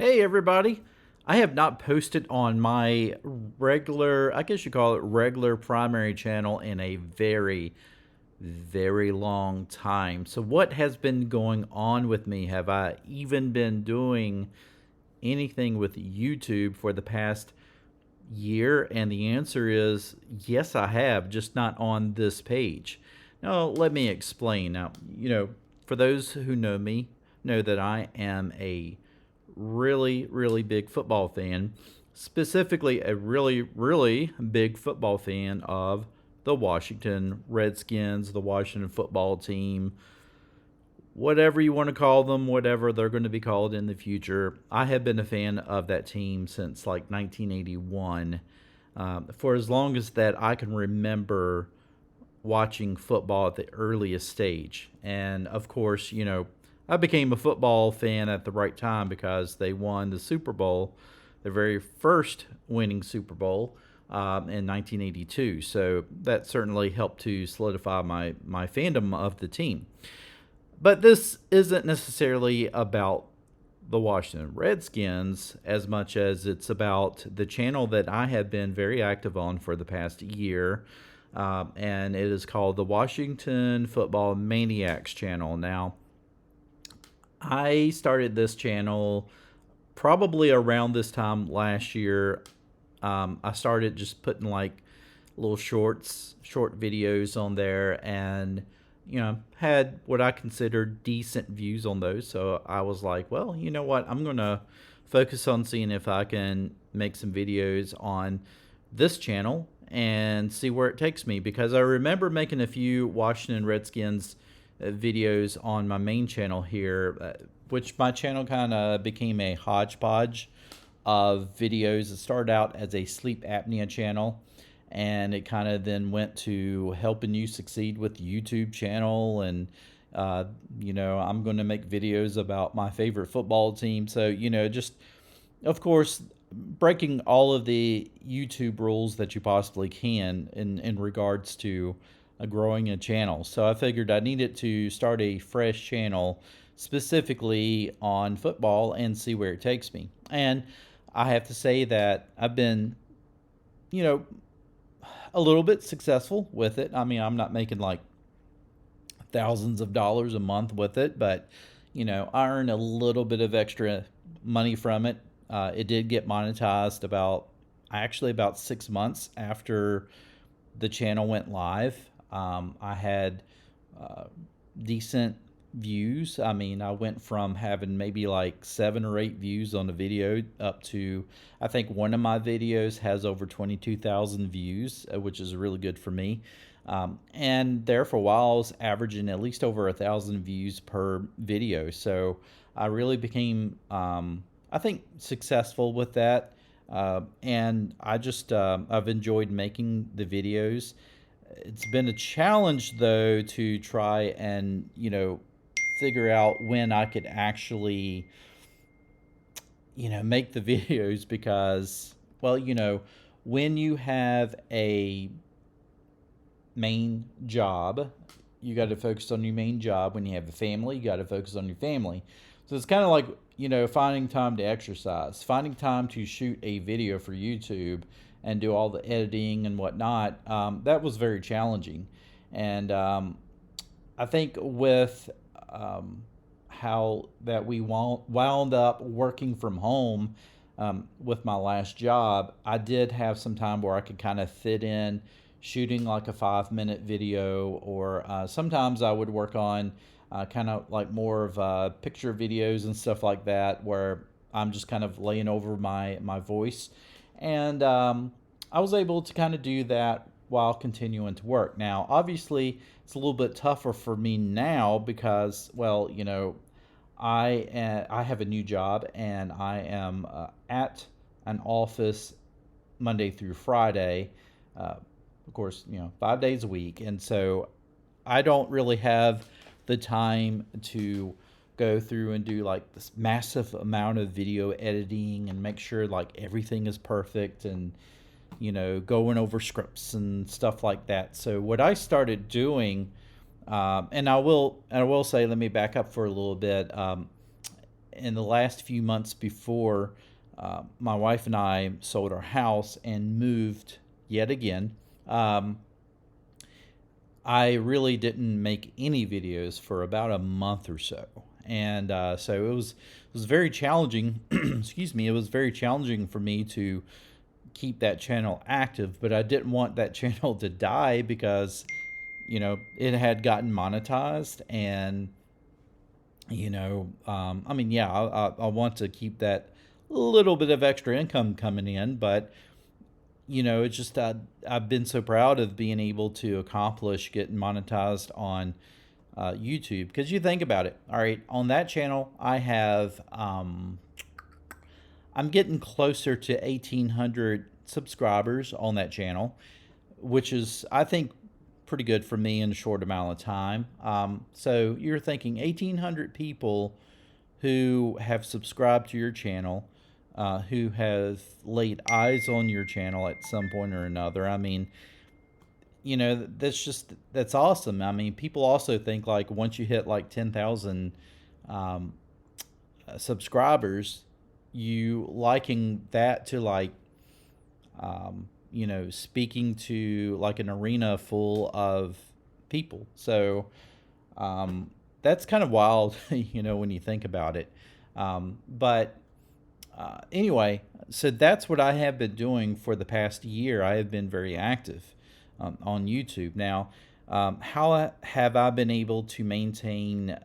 Hey everybody! I have not posted on my regular, I guess you call it regular primary channel in a very, very long time. So, what has been going on with me? Have I even been doing anything with YouTube for the past year? And the answer is yes, I have, just not on this page. Now, let me explain. Now, for those who know me, know that I am a really, really big football fan, specifically a really, really big football fan of the Washington Redskins, the Washington football team, whatever you want to call them, whatever they're going to be called in the future. I have been a fan of that team since like 1981. For as long as that I can remember watching football at the earliest stage. And of course, I became a football fan at the right time because they won the Super Bowl, their very first winning Super Bowl in 1982. So that certainly helped to solidify my fandom of the team. But this isn't necessarily about the Washington Redskins as much as it's about the channel that I have been very active on for the past year. And it is called the Washington Football Maniacs channel. Now, I started this channel probably around this time last year. I started just putting like little short videos on there, and had what I considered decent views on those. So I was like, well, you know what? I'm gonna focus on seeing if I can make some videos on this channel and see where it takes me, because I remember making a few Washington Redskins videos on my main channel here, which my channel kind of became a hodgepodge of videos. It started out as a sleep apnea channel, and it kind of then went to helping you succeed with the YouTube channel. And I'm going to make videos about my favorite football team. So just of course breaking all of the YouTube rules that you possibly can in regards to growing a channel. So I figured I needed to start a fresh channel specifically on football and see where it takes me. And I have to say that I've been, you know, a little bit successful with it. I mean, I'm not making like thousands of dollars a month with it, but I earn a little bit of extra money from it. It did get monetized about 6 months after the channel went live. I had decent views. I mean, I went from having maybe like 7 or 8 views on a video up to, I think one of my videos has over 22,000 views, which is really good for me. And there for a while, I was averaging at least over 1,000 views per video. So I really became, I think, successful with that. And I've enjoyed making the videos. It's been a challenge though to try and, figure out when I could actually, make the videos, because, well, when you have a main job, you got to focus on your main job. When you have a family, you got to focus on your family. So it's kind of like, finding time to exercise, finding time to shoot a video for YouTube and do all the editing and whatnot. That was very challenging. And I think with how that we wound up working from home with my last job, I did have some time where I could kind of fit in shooting like a 5-minute video, or sometimes I would work on kind of like more of picture videos and stuff like that, where I'm just kind of laying over my voice. And I was able to kind of do that while continuing to work. Now, obviously, it's a little bit tougher for me now because, well, I have a new job, and I am at an office Monday through Friday, of course, 5 days a week. And so I don't really have the time to go through and do like this massive amount of video editing and make sure like everything is perfect, and going over scripts and stuff like that. So what I started doing, and I will say, let me back up for a little bit. in the last few months before my wife and I sold our house and moved yet again, um, I really didn't make any videos for about a month or so, and so it was very challenging. Excuse me, it was very challenging for me to keep that channel active, but I didn't want that channel to die because it had gotten monetized, and I mean, yeah, I want to keep that little bit of extra income coming in, but it's just I've been so proud of being able to accomplish getting monetized on YouTube. Because you think about it, all right, on that channel, I'm getting closer to 1,800 subscribers on that channel, which is, I think, pretty good for me in a short amount of time. So you're thinking 1,800 people who have subscribed to your channel, who have laid eyes on your channel at some point or another. I mean, that's awesome. I mean, people also think like once you hit like 10,000 um, subscribers, you liking that to like speaking to like an arena full of people. So that's kind of wild, when you think about it. But anyway, so that's what I have been doing for the past year. I have been very active on YouTube. Now, how have I been able to maintain,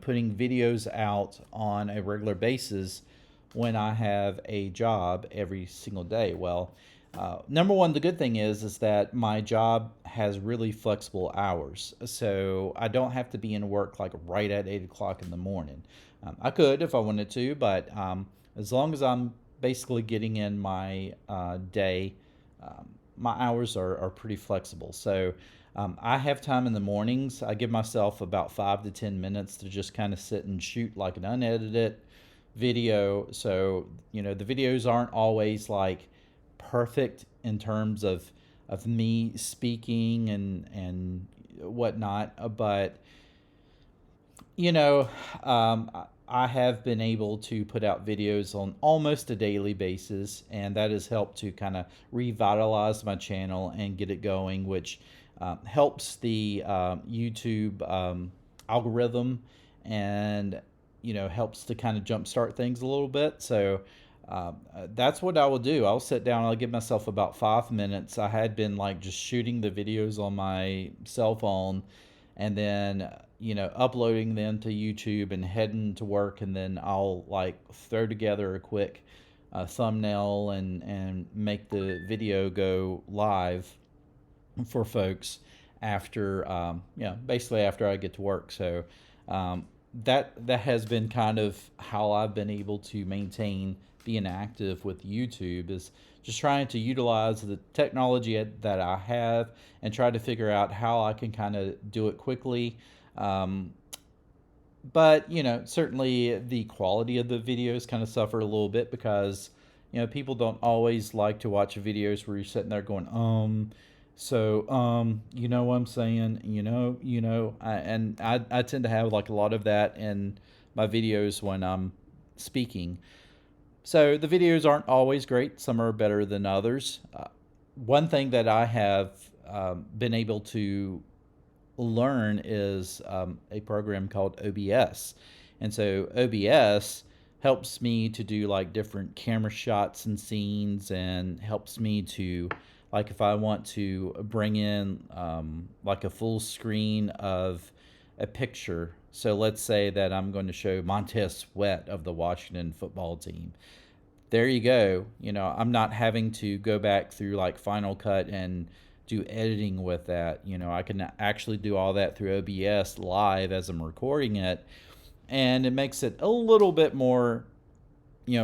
putting videos out on a regular basis when I have a job every single day? Well, number one, the good thing is that my job has really flexible hours, so I don't have to be in work like right at 8 o'clock in the morning. I could if I wanted to, but as long as I'm basically getting in my day, my hours are pretty flexible. So I have time in the mornings. I give myself about 5 to 10 minutes to just kind of sit and shoot like an unedited video. So, the videos aren't always like perfect in terms of me speaking and whatnot, but you know, I have been able to put out videos on almost a daily basis, and that has helped to kind of revitalize my channel and get it going, which helps the YouTube algorithm, and helps to kind of jumpstart things a little bit. So that's what I will do. I'll sit down. I'll give myself about 5 minutes. I had been like just shooting the videos on my cell phone, and then uploading them to YouTube and heading to work, and then I'll like throw together a quick thumbnail and make the video go live for folks after basically after I get to work. So that has been kind of how I've been able to maintain being active with YouTube, is just trying to utilize the technology that I have and try to figure out how I can kind of do it quickly. But certainly the quality of the videos kind of suffer a little bit because people don't always like to watch videos where you're sitting there going what I'm saying, I tend to have like a lot of that in my videos when I'm speaking. So the videos aren't always great. Some are better than others. One thing that I have been able to learn is a program called OBS. And so OBS helps me to do like different camera shots and scenes, and helps me to, like, if I want to bring in like a full screen of a picture. So let's say that I'm going to show Montez Sweat of the Washington football team. There you go. I'm not having to go back through like Final Cut and do editing with that. I can actually do all that through OBS live as I'm recording it, and it makes it a little bit more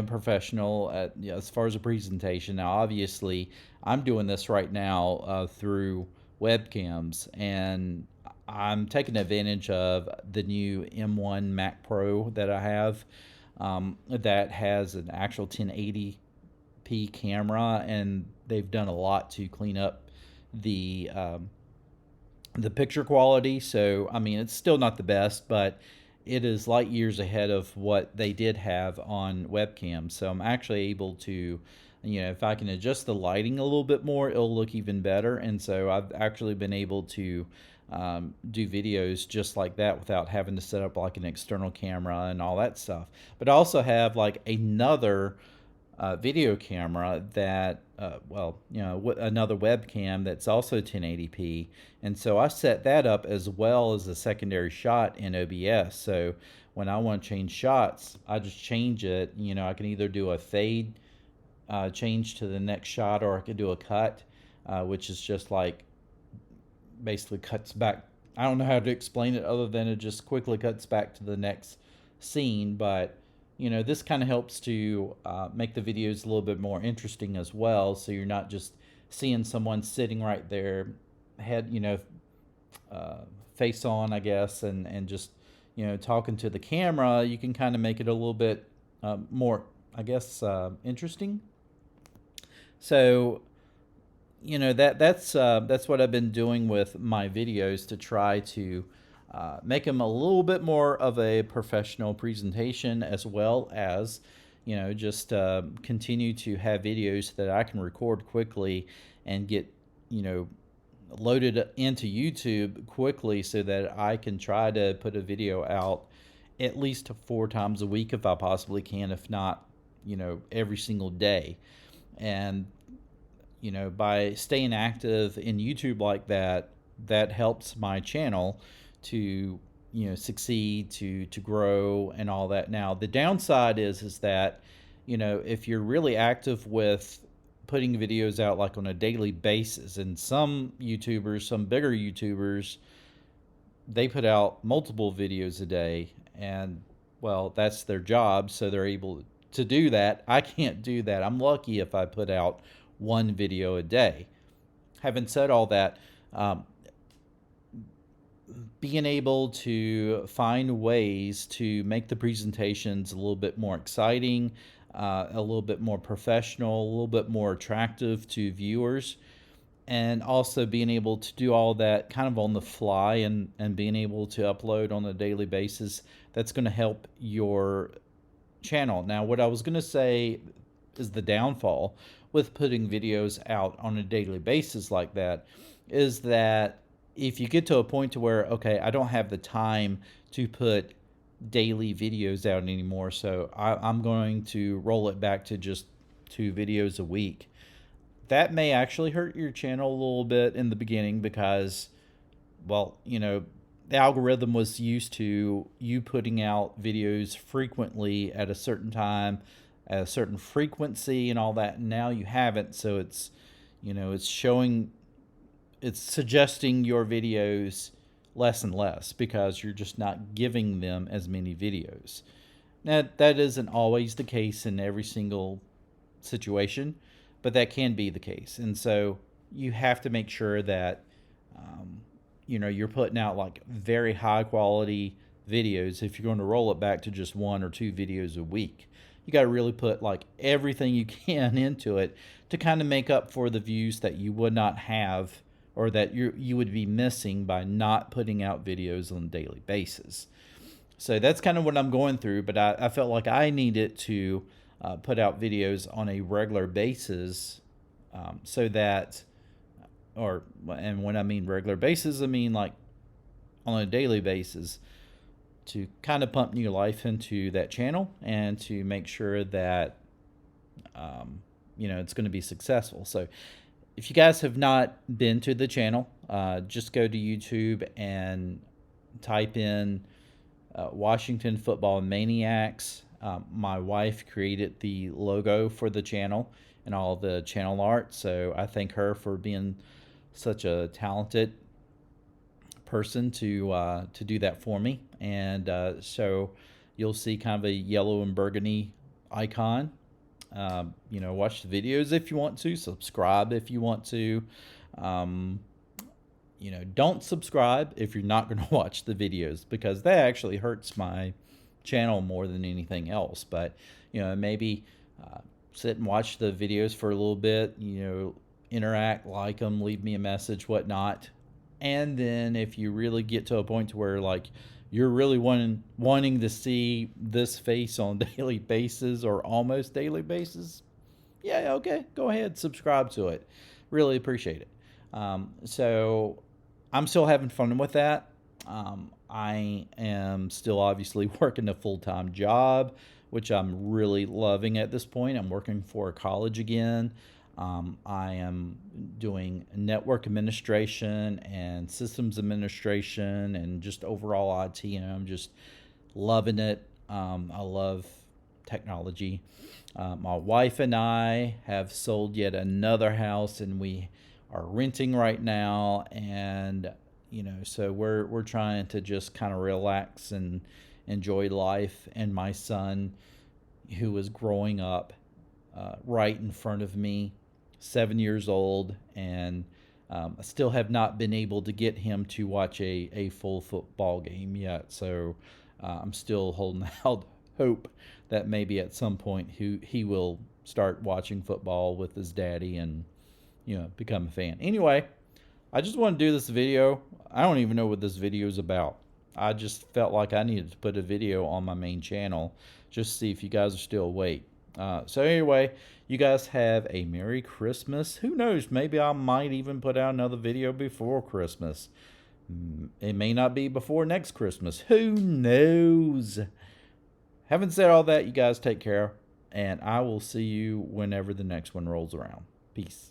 professional as far as a presentation. Now, obviously, I'm doing this right now through webcams, and I'm taking advantage of the new M1 Mac Pro that I have, that has an actual 1080p camera, and they've done a lot to clean up the picture quality. So I mean, it's still not the best, but it is light years ahead of what they did have on webcam. So I'm actually able to, if I can adjust the lighting a little bit more, it'll look even better. And so I've actually been able to do videos just like that without having to set up like an external camera and all that stuff. But I also have like another video camera that, another webcam that's also 1080p. And so I set that up as well as a secondary shot in OBS. So when I want to change shots, I just change it. I can either do a fade change to the next shot, or I could do a cut, which is just like basically cuts back. I don't know how to explain it other than it just quickly cuts back to the next scene. But this kind of helps to make the videos a little bit more interesting as well. So you're not just seeing someone sitting right there, head, face on, I guess, and just, talking to the camera. You can kind of make it a little bit more, I guess, interesting. So, that's what I've been doing with my videos to try to make them a little bit more of a professional presentation, as well as, just continue to have videos that I can record quickly and get, loaded into YouTube quickly, so that I can try to put a video out at least 4 times a week if I possibly can, if not, every single day. And by staying active in YouTube like that, that helps my channel to, succeed, to grow and all that. Now, the downside is that, if you're really active with putting videos out like on a daily basis, and some YouTubers, some bigger YouTubers, they put out multiple videos a day, and well, that's their job, so they're able to do that. I can't do that. I'm lucky if I put out 1 video a day. Having said all that, being able to find ways to make the presentations a little bit more exciting, a little bit more professional, a little bit more attractive to viewers, and also being able to do all that kind of on the fly, and being able to upload on a daily basis, that's going to help your channel. Now, what I was going to say is the downfall with putting videos out on a daily basis like that is that if you get to a point to where, okay, I don't have the time to put daily videos out anymore, so I'm going to roll it back to just 2 videos a week. That may actually hurt your channel a little bit in the beginning, because, well, the algorithm was used to you putting out videos frequently at a certain time, at a certain frequency and all that. And now you haven't, so it's, it's suggesting your videos less and less, because you're just not giving them as many videos. Now, that isn't always the case in every single situation, but that can be the case. And so you have to make sure that, you're putting out like very high quality videos. If you're going to roll it back to just 1 or 2 videos a week, you got to really put like everything you can into it to kind of make up for the views that you would not have, or that you would be missing by not putting out videos on a daily basis. So that's kind of what I'm going through, but I felt like I needed to put out videos on a regular basis, so that, and when I mean regular basis, I mean like on a daily basis, to kind of pump new life into that channel, and to make sure that, it's going to be successful. So if you guys have not been to the channel, just go to YouTube and type in Washington Football Maniacs. My wife created the logo for the channel and all the channel art, so I thank her for being such a talented person to do that for me. And so you'll see kind of a yellow and burgundy icon. Watch the videos if you want to, subscribe if you want to. Don't subscribe if you're not going to watch the videos, because that actually hurts my channel more than anything else. But maybe sit and watch the videos for a little bit, interact, like them, leave me a message, whatnot. And then if you really get to a point to where like you're really wanting to see this face on a daily basis or almost daily basis, yeah, okay, go ahead, subscribe to it. Really appreciate it. So I'm still having fun with that. I am still obviously working a full time job, which I'm really loving at this point. I'm working for a college again. I am doing network administration and systems administration and just overall IT, and I'm just loving it. I love technology. My wife and I have sold yet another house, and we are renting right now. And so we're trying to just kind of relax and enjoy life. And my son, who is growing up right in front of me, 7 years old, and I still have not been able to get him to watch a full football game yet. So I'm still holding out hope that maybe at some point he will start watching football with his daddy and become a fan. Anyway, I just want to do this video. I don't even know what this video is about. I just felt like I needed to put a video on my main channel just to see if you guys are still awake. So anyway, you guys have a Merry Christmas. Who knows? Maybe I might even put out another video before Christmas. It may not be before next Christmas. Who knows? Having said all that, you guys take care, and I will see you whenever the next one rolls around. Peace.